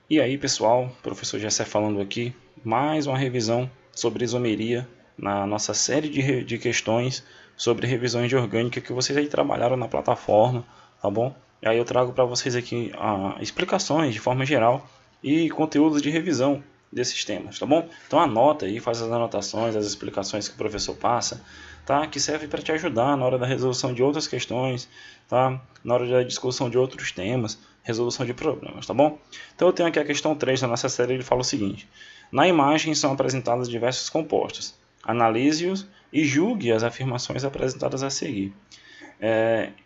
E aí pessoal, professor Gessé falando aqui, mais uma revisão sobre isomeria na nossa série de questões sobre revisões de orgânica que vocês aí trabalharam na plataforma, tá bom? E aí eu trago para vocês aqui explicações de forma geral e conteúdos de revisão desses temas, tá bom? Então anota aí, faz as anotações, as explicações que o professor passa, tá? Que serve para te ajudar na hora da resolução de outras questões, tá? Na hora da discussão de outros temas, resolução de problemas, tá bom? Então eu tenho aqui a questão 3 da nossa série, ele fala o seguinte: na imagem são apresentados diversos compostos. Analise-os e julgue as afirmações apresentadas a seguir.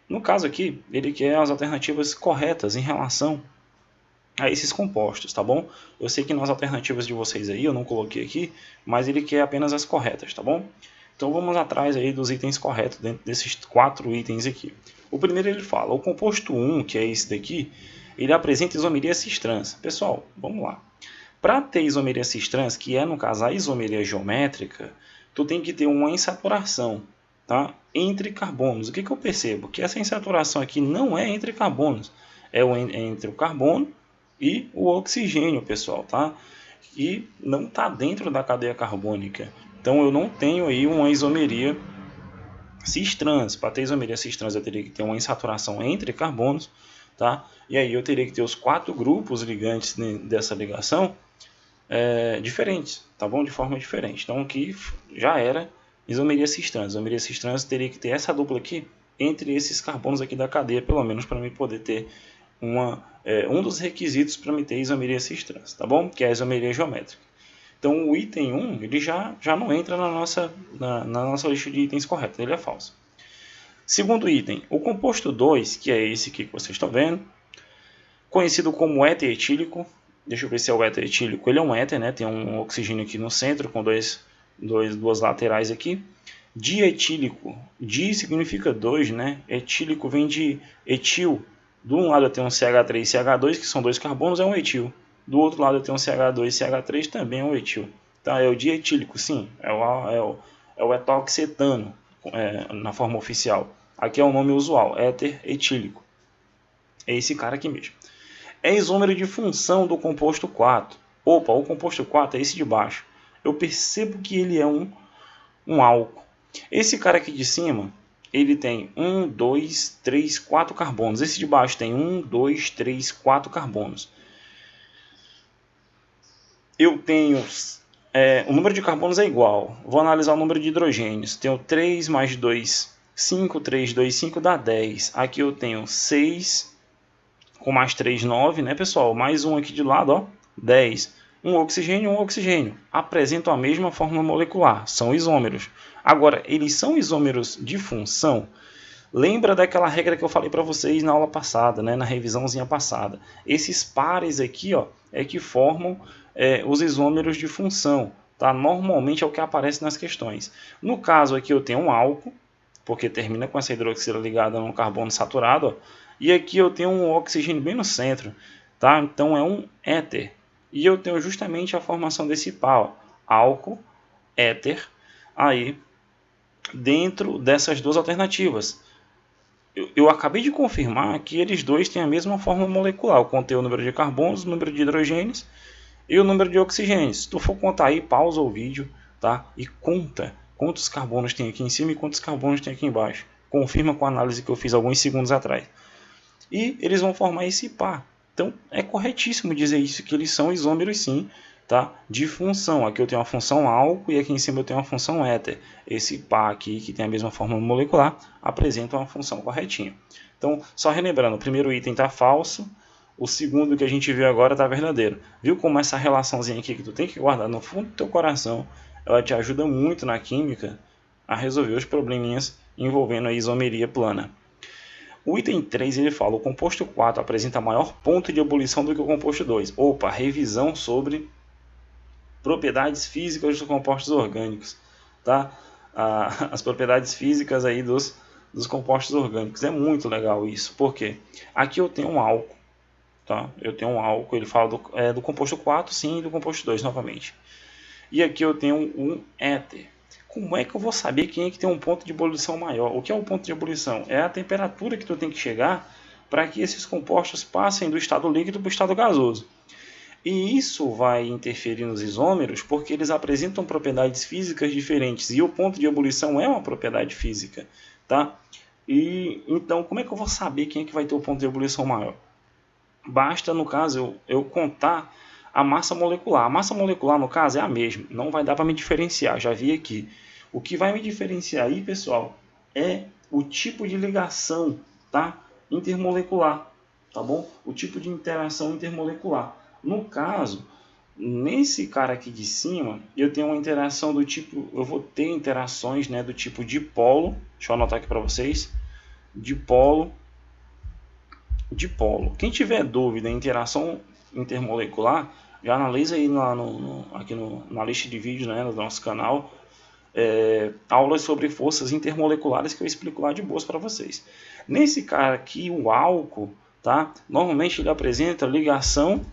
No caso aqui, ele quer as alternativas corretas em relação a esses compostos, tá bom? Eu sei que nas alternativas de vocês aí, eu não coloquei aqui, mas ele quer apenas as corretas, tá bom? Então vamos atrás aí dos itens corretos dentro desses 4 itens aqui. O primeiro ele fala, o composto 1, que é esse daqui, ele apresenta isomeria cis-trans. Pessoal, vamos lá. Para ter isomeria cis-trans, que é no caso a isomeria geométrica, tu tem que ter uma insaturação, tá? Entre carbonos. O que eu percebo? Que essa insaturação aqui não é entre carbonos, é entre o carbono e o oxigênio, pessoal, tá? E não está dentro da cadeia carbônica. Então eu não tenho aí uma isomeria cis-trans. Para ter isomeria cis-trans eu teria que ter uma insaturação entre carbonos, tá? E aí eu teria que ter os 4 grupos ligantes dessa ligação diferentes, tá bom? De forma diferente. Então aqui já era isomeria cis-trans. Isomeria cis-trans teria que ter essa dupla aqui entre esses carbonos aqui da cadeia, pelo menos para mim poder ter um dos requisitos para me ter isomeria cis-trans, tá bom? Que é a isomeria geométrica. Então o item 1 ele já não entra na nossa lista de itens corretos, ele é falso. Segundo item, o composto 2, que é esse aqui que vocês estão vendo, conhecido como éter etílico. Deixa eu ver se é o éter etílico. Ele é um éter, né? Tem um oxigênio aqui no centro com duas laterais aqui. Dietílico. Di significa 2, né? Etílico vem de etil. De um lado eu tenho um CH3 e CH2, que são 2 carbonos, é um etil. Do outro lado eu tenho um CH2 e CH3, também é um etil. Tá? É o dietílico, sim. É o etoxetano, na forma oficial. Aqui é o nome usual, éter etílico. É esse cara aqui mesmo. É isômero de função do composto 4. Opa, o composto 4 é esse de baixo. Eu percebo que ele é um álcool. Esse cara aqui de cima, ele tem 1, 2, 3, 4 carbonos. Esse de baixo tem 1, 2, 3, 4 carbonos. Eu tenho... o número de carbonos é igual. Vou analisar o número de hidrogênios. Tenho 3 mais 2, 5. 3, 2, 5 dá 10. Aqui eu tenho 6... com mais 3, 9, né, pessoal? Mais um aqui de lado, ó, 10. Um oxigênio. Apresentam a mesma fórmula molecular, são isômeros. Agora, eles são isômeros de função? Lembra daquela regra que eu falei para vocês na aula passada, né, na revisãozinha passada. Esses pares aqui, ó, é que formam os isômeros de função. Tá? Normalmente é o que aparece nas questões. No caso aqui eu tenho um álcool, porque termina com essa hidroxila ligada no carbono saturado, ó. E aqui eu tenho um oxigênio bem no centro, tá? Então é um éter. E eu tenho justamente a formação desse par, ó, álcool, éter, aí dentro dessas duas alternativas. Eu acabei de confirmar que eles dois têm a mesma fórmula molecular. Eu contei o número de carbonos, o número de hidrogênios e o número de oxigênios. Se tu for contar aí, pausa o vídeo, tá? E conta quantos carbonos tem aqui em cima e quantos carbonos tem aqui embaixo. Confirma com a análise que eu fiz alguns segundos atrás. E eles vão formar esse par. Então é corretíssimo dizer isso, que eles são isômeros sim, tá? De função. Aqui eu tenho uma função álcool e aqui em cima eu tenho uma função éter. Esse par aqui, que tem a mesma fórmula molecular, apresenta uma função corretinha. Então, só relembrando, o primeiro item está falso, o segundo que a gente viu agora está verdadeiro. Viu como essa relaçãozinha aqui que tu tem que guardar no fundo do teu coração, ela te ajuda muito na química a resolver os probleminhas envolvendo a isomeria plana. O item 3 ele fala, o composto 4 apresenta maior ponto de ebulição do que o composto 2. Opa, revisão sobre propriedades físicas dos compostos orgânicos. Tá? As propriedades físicas aí dos compostos orgânicos. É muito legal isso. Por quê? Aqui eu tenho um álcool. Tá? Eu tenho um álcool, ele fala do composto 4, sim, e do composto 2 novamente. E aqui eu tenho um éter. Como é que eu vou saber quem é que tem um ponto de ebulição maior? O que é o ponto de ebulição? É a temperatura que tu tem que chegar para que esses compostos passem do estado líquido para o estado gasoso. E isso vai interferir nos isômeros porque eles apresentam propriedades físicas diferentes e o ponto de ebulição é uma propriedade física, tá? E então, como é que eu vou saber quem é que vai ter o ponto de ebulição maior? Basta, no caso, eu contar a massa molecular. A massa molecular, no caso, é a mesma. Não vai dar para me diferenciar, já vi aqui. O que vai me diferenciar aí, pessoal, é o tipo de ligação, tá? Intermolecular, tá bom? O tipo de interação intermolecular. No caso, nesse cara aqui de cima, eu tenho uma interação do tipo... Eu vou ter interações, né, do tipo dipolo. Deixa eu anotar aqui para vocês. Dipolo. Quem tiver dúvida em interação intermolecular, já analisa aí aqui na lista de vídeos, né, do nosso canal, aulas sobre forças intermoleculares que eu explico lá de boas para vocês. Nesse cara aqui, o álcool, tá? Normalmente ele apresenta ligação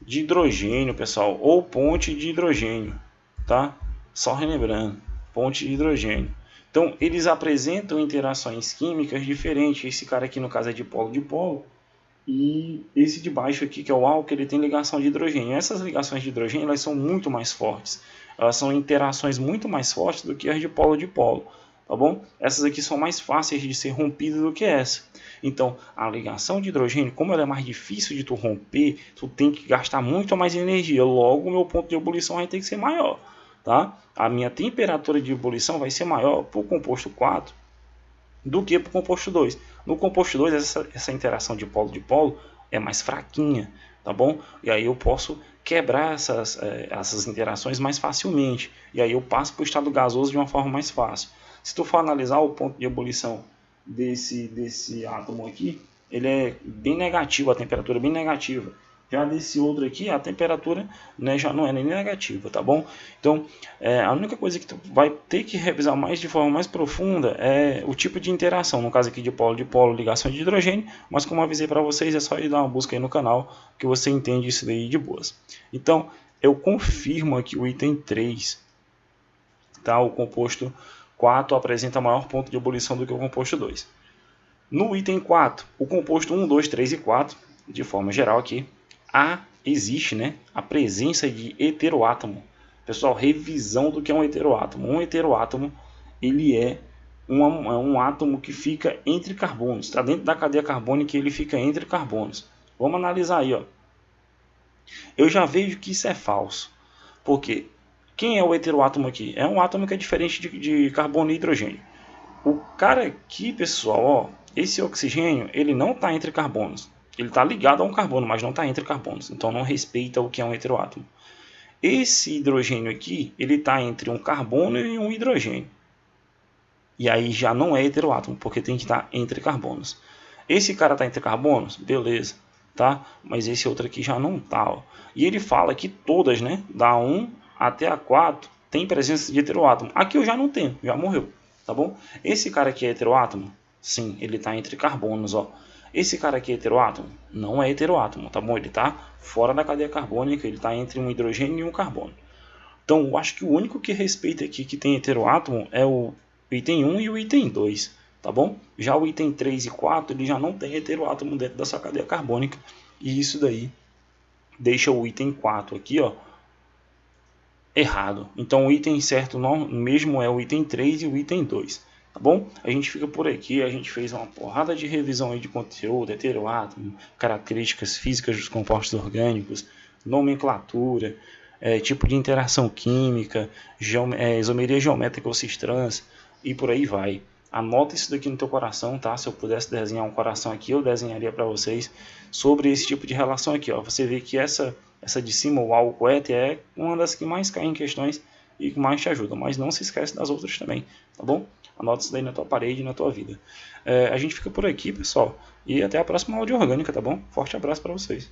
de hidrogênio, pessoal, ou ponte de hidrogênio, tá? Só relembrando, ponte de hidrogênio. Então, eles apresentam interações químicas diferentes. Esse cara aqui, no caso, é dipolo-dipolo. E esse de baixo aqui, que é o álcool, ele tem ligação de hidrogênio. Essas ligações de hidrogênio, elas são muito mais fortes. Elas são interações muito mais fortes do que as de polo-dipolo. Tá bom? Essas aqui são mais fáceis de ser rompidas do que essa. Então, a ligação de hidrogênio, como ela é mais difícil de tu romper, tu tem que gastar muito mais energia. Logo, o meu ponto de ebulição vai ter que ser maior. Tá? A minha temperatura de ebulição vai ser maior para o composto 4 do que para o composto 2. No composto 2, essa interação de polo é mais fraquinha, tá bom? E aí eu posso quebrar essas interações mais facilmente. E aí eu passo para o estado gasoso de uma forma mais fácil. Se tu for analisar o ponto de ebulição desse átomo aqui, ele é bem negativo, a temperatura é bem negativa. Já desse outro aqui, a temperatura, né, já não é nem negativa, tá bom? Então, a única coisa que tu vai ter que revisar mais de forma mais profunda é o tipo de interação. No caso aqui de polo, ligação de hidrogênio, mas como eu avisei para vocês, é só ir dar uma busca aí no canal que você entende isso daí de boas. Então, eu confirmo aqui o item 3, tá? O composto 4 apresenta maior ponto de ebulição do que o composto 2. No item 4, o composto 1, 2, 3 e 4, de forma geral aqui, existe, né, a presença de heteroátomo. Pessoal, revisão do que é um heteroátomo. Um heteroátomo, ele é um átomo que fica entre carbonos. Está dentro da cadeia carbônica e ele fica entre carbonos. Vamos analisar aí. Ó. Eu já vejo que isso é falso. Por quê? Quem é o heteroátomo aqui? É um átomo que é diferente de carbono e hidrogênio. O cara aqui, pessoal, ó, esse oxigênio, ele não está entre carbonos. Ele está ligado a um carbono, mas não está entre carbonos. Então não respeita o que é um heteroátomo. Esse hidrogênio aqui, ele está entre um carbono e um hidrogênio. E aí já não é heteroátomo, porque tem que estar entre carbonos. Esse cara está entre carbonos? Beleza. Tá? Mas esse outro aqui já não está. Ó. E ele fala que todas, né, da 1 até a 4, tem presença de heteroátomo. Aqui eu já não tenho, já morreu. Tá bom? Esse cara aqui é heteroátomo? Sim, ele está entre carbonos. Ó. Esse cara aqui é heteroátomo? Não é heteroátomo, tá bom? Ele está fora da cadeia carbônica, ele está entre um hidrogênio e um carbono. Então, eu acho que o único que respeita aqui que tem heteroátomo é o item 1 e o item 2, tá bom? Já o item 3 e 4, ele já não tem heteroátomo dentro da sua cadeia carbônica, e isso daí deixa o item 4 aqui, ó, errado. Então, o item certo mesmo é o item 3 e o item 2. Tá bom? A gente fica por aqui, a gente fez uma porrada de revisão aí de conteúdo, heteroátomo, características físicas dos compostos orgânicos, nomenclatura, tipo de interação química, isomeria geométrica ou cis-trans e por aí vai. Anota isso daqui no teu coração, tá? Se eu pudesse desenhar um coração aqui, eu desenharia para vocês sobre esse tipo de relação aqui, ó. Você vê que essa de cima, o álcool éter, é uma das que mais cai em questões e que mais te ajuda, mas não se esquece das outras também, tá bom? Anota isso daí na tua parede e na tua vida. A gente fica por aqui, pessoal, e até a próxima aula de orgânica, tá bom? Forte abraço para vocês.